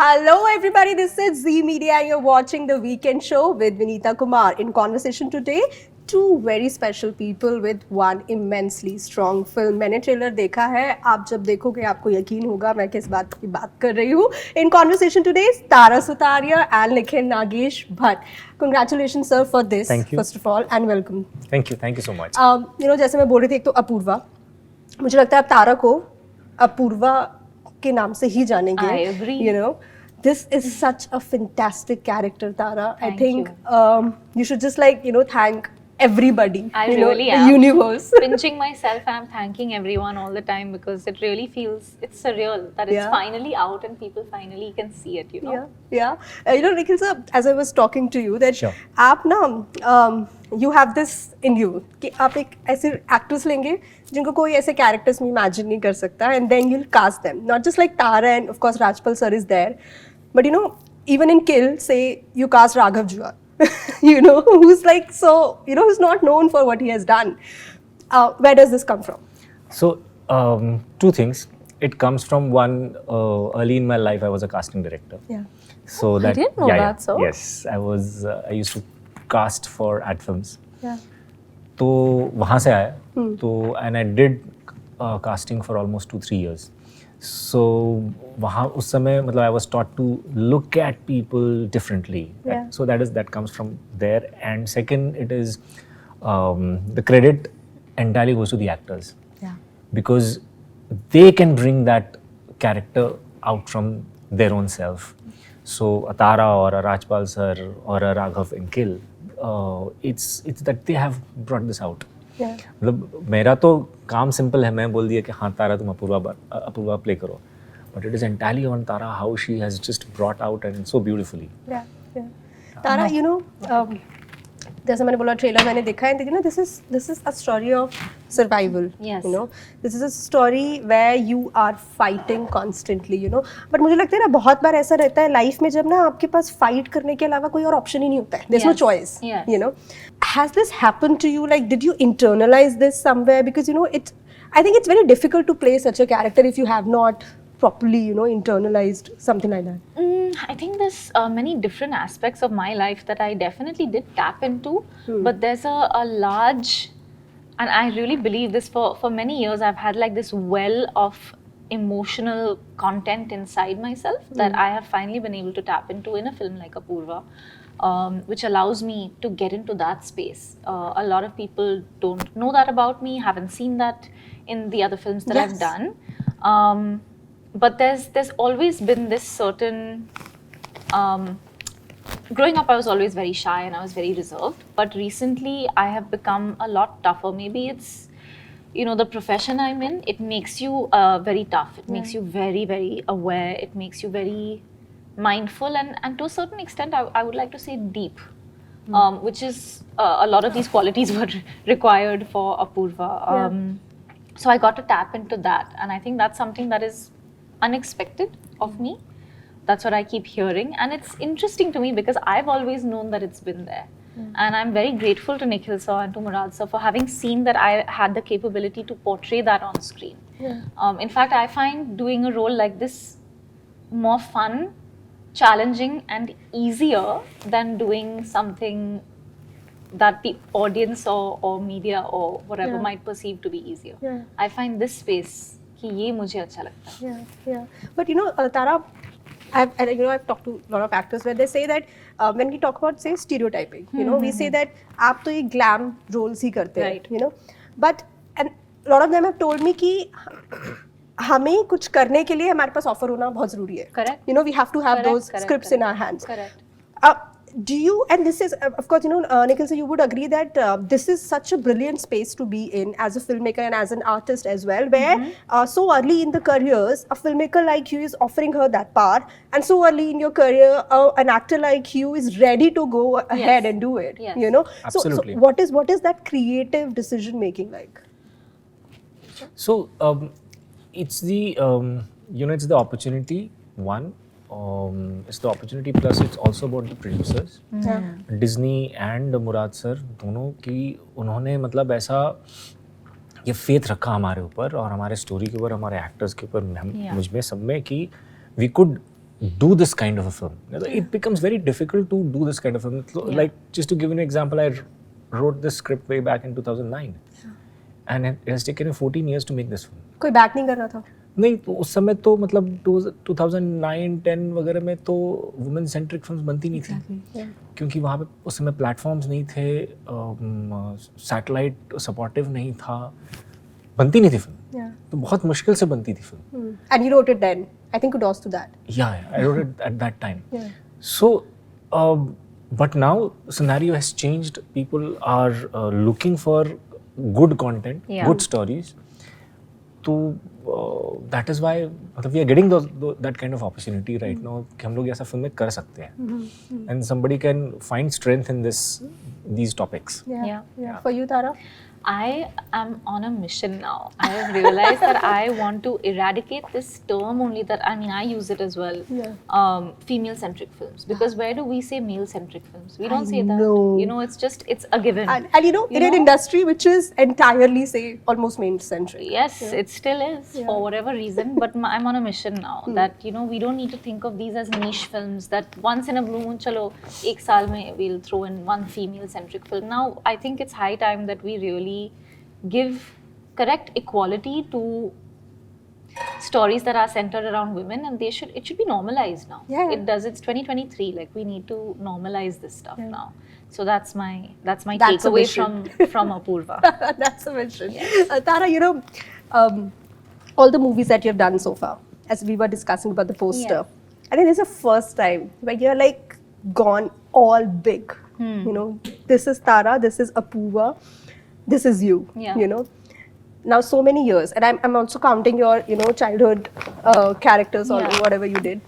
Hello everybody, this is Z Media and you're watching The Weekend Show with Vinita Kumar. In conversation today, two very special people with one immensely strong film. मैंने trailer देखा है, आप जब देखोगे आपको यकीन होगा मैं किस बात की बात कर रही हूँ. In conversation today is Sutaria and Nikhil Nagesh Bhat. Congratulations sir for this. Thank you. First of all and welcome. Thank you so much. जैसे मैं बोल रही थी, एक तो अपूर्वा, मुझे लगता है आप तारा को अपूर्वा के नाम से ही जानेंगे. I agree. You know, this is such a fantastic character, Tara. I Thank think you. You should just thank everybody. I you know, really the am. universe. Pinching myself, I'm thanking everyone all the time because it really feels, it's surreal that it's Yeah. finally out and people finally can see it, you know. Yeah. Nikhil sir, as I was talking to you, that Sure. आप ना you have this in you कि आप एक ऐसे actors लेंगे जिनको कोई ऐसे characters में imagine नहीं कर सकता, and then you'll cast them. Not just like Tara and of course Rajpal sir is there, but you know, even in Kill, say you cast Raghav Juha, you know, who's like so, you know, who's not known for what he has done. Where does this come from? So, two things. It comes from one, early in my life, I was a casting director. Yeah. So that, didn't know that, so. Yes, I used to cast for ad films. Yeah. तो वहाँ से आया. तो and I did casting for almost 2-3 years. So वहाँ उस समय मतलब I was taught to look at people differently. Yeah. So that comes from there. And second, it is the credit entirely goes to the actors. Yeah. Because they can bring that character out from their own self. So a Tara or a Rajpal sir or a Raghav in Kill, it's that they have brought this out. Yeah. मतलब मेरा तो काम simple है, मैं बोल दिया कि हाँ तारा तुम अपूर्वा प्ले करो, but it is entirely on Tara how she has just brought out and so beautifully. Yeah. Tara, you know, जैसे मैंने बोला ट्रेलर मैंने देखा है, you know, this is a story of survival. Yes. You know, this is a story where you are fighting constantly. You know, but मुझे लगता है ना बहुत बार ऐसा रहता है लाइफ में जब ना आपके पास फाइट करने के अलावा कोई और ऑप्शन ही नहीं होता है. There's no Yes. choice. Yes. You know, has this happened to you? Like, did you internalize this somewhere? Because you know, I think it's very difficult to play such a character if you have not properly, you know, internalized something like that. I think there's many different aspects of my life that I definitely did tap into, but there's a large, and I really believe this for many years, I've had like this well of emotional content inside myself that I have finally been able to tap into in a film like Apurva, which allows me to get into that space. A lot of people don't know that about me, haven't seen that in the other films that I've done. But there's always been this certain, growing up I was always very shy and I was very reserved, but recently I have become a lot tougher. Maybe it's, you know, the profession I'm in, it makes you very tough. It makes you very, very aware. It makes you very mindful and to a certain extent I would like to say deep, which is a lot of these qualities were required for Apurva. So I got to tap into that, and I think that's something that is unexpected of me. That's what I keep hearing, and it's interesting to me because I've always known that it's been there. And I'm very grateful to Nikhil sir and to Murad sir for having seen that I had the capability to portray that on screen. In fact, I find doing a role like this more fun, challenging and easier than doing something that the audience or media or whatever might perceive to be easier. I find this space कि ये मुझे अच्छा लगता है. Yeah. But you know, Tara, I've talked to a lot of actors where they say that when we talk about say stereotyping, you know, we say that आप तो ये glam roles ही करते हैं, Right. you know, but and a lot of them have told me कि हमें कुछ करने के लिए हमारे पास offer होना बहुत जरूरी है. Correct. You know, we have to have those Correct. scripts in our hands. Correct. Do you, and this is, of course, you know, Nikhil, so you would agree that this is such a brilliant space to be in as a filmmaker and as an artist as well, where so early in the careers, a filmmaker like you is offering her that part, and so early in your career, an actor like you is ready to go ahead and do it, Yes. you know? Absolutely. So what is that creative decision making like? So it's the it's the opportunity. One, it's the opportunity plus it's also about the producers. Disney and Murad sir दोनों की उन्होंने मतलब ऐसा ये faith रखा हमारे ऊपर और हमारे स्टोरी के ऊपर, हमारे एक्टर्स के ऊपर, मुझ में सब में कि we could do this kind of a film. It becomes very difficult to do this kind of film. Like, just to give you an example, I wrote this script way back in 2009. And it has taken me 14 years to make this film. कोई back नहीं कर रहा था? नहीं, तो उस समय तो मतलब 2009-10 वगैरह में तो वुमेन सेंट्रिक फिल्म्स बनती नहीं थी, क्योंकि वहाँ पे उस समय प्लेटफॉर्म्स नहीं थे, सैटेलाइट सपोर्टिव नहीं था, बनती नहीं थी फिल्म, तो बहुत मुश्किल से बनती थी film. And you wrote it then. I think kudos to that. Yeah, I wrote it at that time. So, but now scenario has changed. People are looking for good content, good stories. So that is why we are getting that kind of opportunity right now कि हम लोग ऐसा film में कर सकते हैं, and somebody can find strength in these topics. Yeah. For you, Tara? I am on a mission now. I have realized that I want to eradicate this term only that, I mean, I use it as well. Female-centric films. Because where do we say male-centric films? We don't say that. know. You know, it's a given. And you know, in an industry which is entirely, say, almost male-centric. Yes, it still is for whatever reason. But I'm on a mission now that, you know, we don't need to think of these as niche films that once in a blue moon, chalo, ek saal mein we'll throw in one female-centric film. Now, I think it's high time that we really give correct equality to stories that are centered around women, and it should be normalized now. It's 2023, like we need to normalize this stuff now. So that's my takeaway from Apurva. That's a mission. Tara, you know, all the movies that you've done so far, as we were discussing about the poster, I think this is the first time where you're like gone all big. You know, this is Tara, this is Apurva, this is you. You know, now so many years, and I'm also counting your, you know, childhood characters or whatever you did.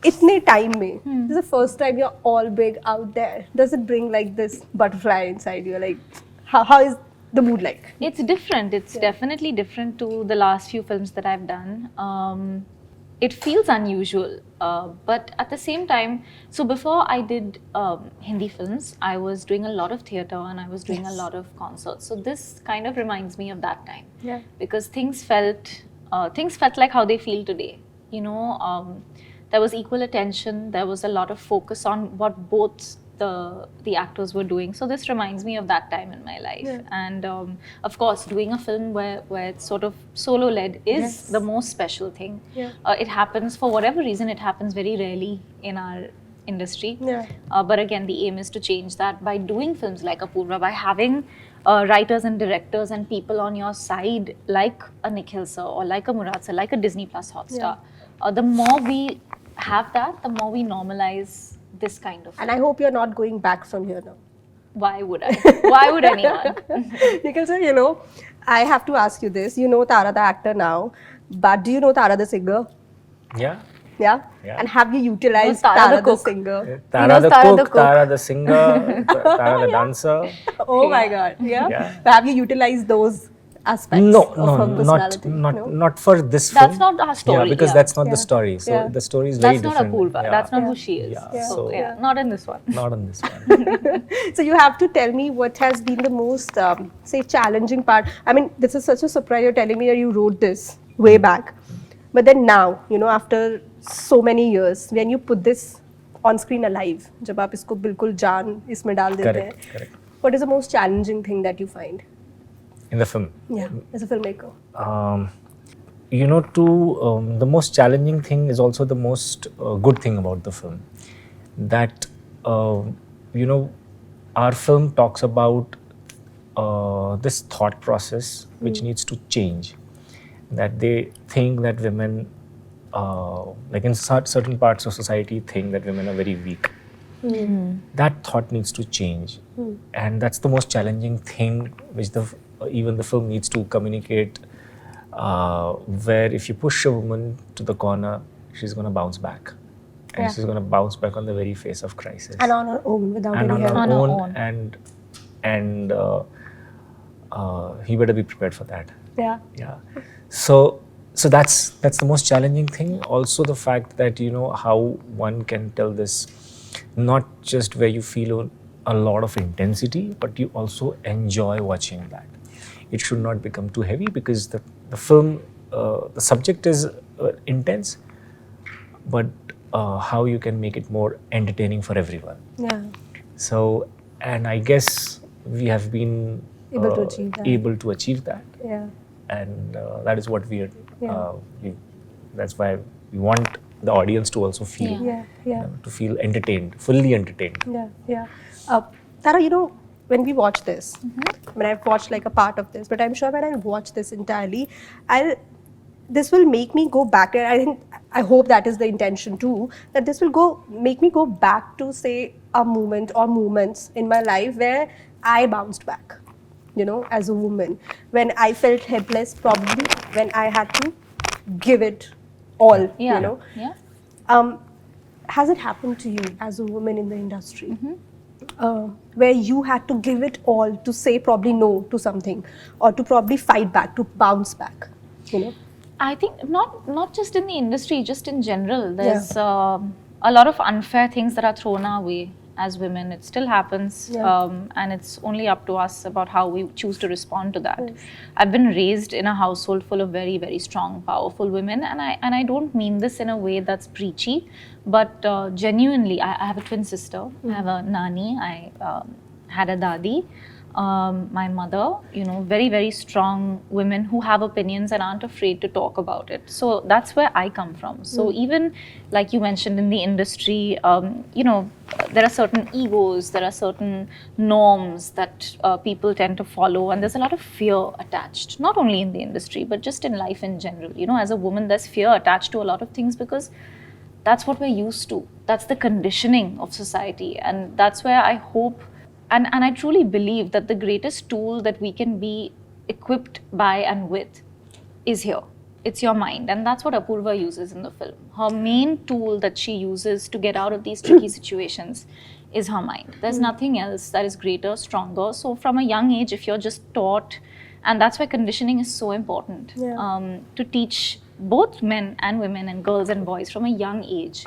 Itne time mein, this is the first time you're all big out there. Does it bring like this butterfly inside you? Like, how is the mood like? It's different. It's definitely different to the last few films that I've done. It feels unusual, but at the same time, so before I did Hindi films, I was doing a lot of theatre and I was doing a lot of concerts. So this kind of reminds me of that time, because things felt like how they feel today. You know, there was equal attention. There was a lot of focus on what both the actors were doing. So this reminds me of that time in my life. And of course, doing a film where it's sort of solo-led is the most special thing. It happens, for whatever reason, it happens very rarely in our industry. But again, the aim is to change that by doing films like Apurva, by having writers and directors and people on your side like a Nikhil sir or like a Murad sir, like a Disney+Hotstar. The more we have that, the more we normalize this kind of film. And I hope you're not going back from here now. Why would I? Why would anyone? Because, you know, I have to ask you this. You know Tara the actor now, but do you know Tara the singer? Yeah. And have you utilized Tara the singer? Tara the cook, Tara the singer, Tara the dancer. Oh my God. But have you utilized those aspects of her personality? Not for this film. That's not our story. Yeah, because that's not the story. So the story is very different. That's not Apurva. That's not who she is. So not in this one. Not on this one. So you have to tell me what has been the most, say, challenging part. I mean, this is such a surprise. You're telling me that you wrote this way back. But then now, you know, after so many years, when you put this on screen alive, जब आप इसको बिल्कुल जान इसमें डाल देते हैं, Correct. what is the most challenging thing that you find? In the film? Yeah, as a filmmaker. You know, the most challenging thing is also the most good thing about the film. That, you know, our film talks about this thought process which needs to change. That they think that women, like in certain parts of society, think that women are very weak. That thought needs to change. And that's the most challenging thing which even the film needs to communicate, where if you push a woman to the corner, she's going to bounce back. And she's going to bounce back on the very face of crisis. And on her own, without any help. On her own. And he better be prepared for that. Yeah. So that's the most challenging thing. Also the fact that, you know, how one can tell this, not just where you feel a lot of intensity, but you also enjoy watching that. It should not become too heavy, because the film, the subject is intense, but how you can make it more entertaining for everyone. Yeah. So, and I guess we have been Able to achieve that. able to achieve that, Yeah. and that is what we are. Yeah. That's why we want the audience to also feel, Yeah. Yeah. to feel entertained, fully entertained. Yeah, yeah. Tara, when we watch this, I mean, I've watched like a part of this, but I'm sure when I watch this entirely, this will make me go back there. I hope that is the intention too, that this will make me go back to, say, a moment or moments in my life where I bounced back, as a woman, when I felt helpless, probably when I had to give it all, Yeah. Yeah. Has it happened to you as a woman in the industry, where you had to give it all to say probably no to something, or to probably fight back, to bounce back, I think not just in the industry, just in general. There's a lot of unfair things that are thrown our way as women. It still happens, and it's only up to us about how we choose to respond to that. Yes. I've been raised in a household full of very, very strong, powerful women, and I don't mean this in a way that's preachy, but genuinely, I have a twin sister. I have a nani. I had a dadi. My mother, very, very strong women who have opinions and aren't afraid to talk about it. So that's where I come from. So even like you mentioned in the industry, there are certain egos, there are certain norms that people tend to follow, and there's a lot of fear attached, not only in the industry, but just in life in general. As a woman, there's fear attached to a lot of things because that's what we're used to. That's the conditioning of society. And that's where I hope and I truly believe that the greatest tool that we can be equipped by and with is here. It's your mind. And that's what Apurva uses in the film. Her main tool that she uses to get out of these tricky situations is her mind. There's nothing else that is greater, stronger. So from a young age, if you're just taught, and that's why conditioning is so important, to teach both men and women and girls and boys from a young age.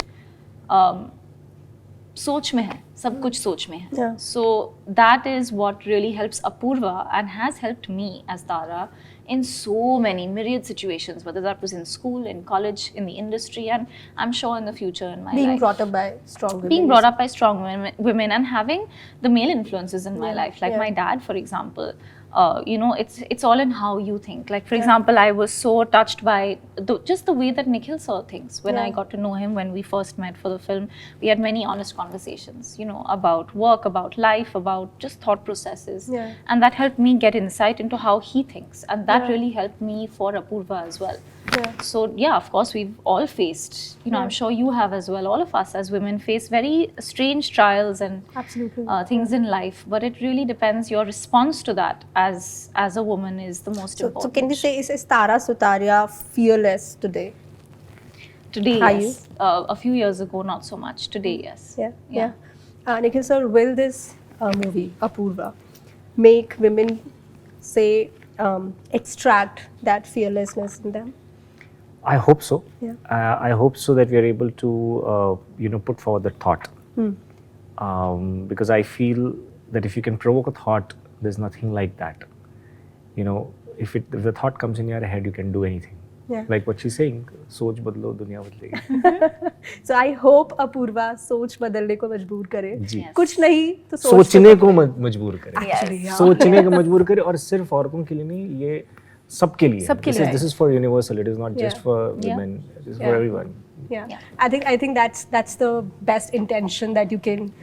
सोच में है, सब कुछ सोच में है. So that is what really helps Apurva and has helped me as Tara in so many myriad situations, whether that was in school, in college, in the industry, and I'm sure in the future in my life. Being brought up by strong women. Being brought up by strong women and having the male influences in my life, like my dad, for example. It's all in how you think. Like, for example, I was so touched by just the way that Nikhil saw things. When I got to know him, when we first met for the film, we had many honest conversations, about work, about life, about just thought processes. And that helped me get insight into how he thinks. And that really helped me for Apurva as well. So, of course, we've all faced, I'm sure you have as well, all of us as women face very strange trials and things in life. But it really depends, your response to that as a woman is the most important. So can we say, is Tara Sutaria fearless today? Today, yes. A few years ago, not so much. Today, yes. Nikhil sir, will this movie, Apurva, make women, say, extract that fearlessness in them? I hope so. I hope so that we are able to, put forward the thought. Because I feel that if you can provoke a thought, there's nothing like that. If the thought comes in your head, you can do anything. Like what she's saying, सोच बदलो दुनिया बदलेगी. So I hope Apurva सोच बदलने को मजबूर करे. कुछ नहीं तो सोचने को मजबूर करे. सोचने को मजबूर करे और सिर्फ औरतों के लिए नहीं, ये सबके लिए. This is for universal. It is not just for women. It is for everyone. I think that's the best intention that you can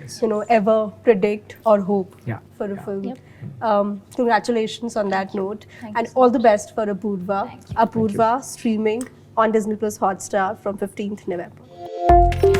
ever predict or hope for a film. Congratulations on that note, and all the best for Apurva. Apurva streaming on Disney+Hotstar from 15th November.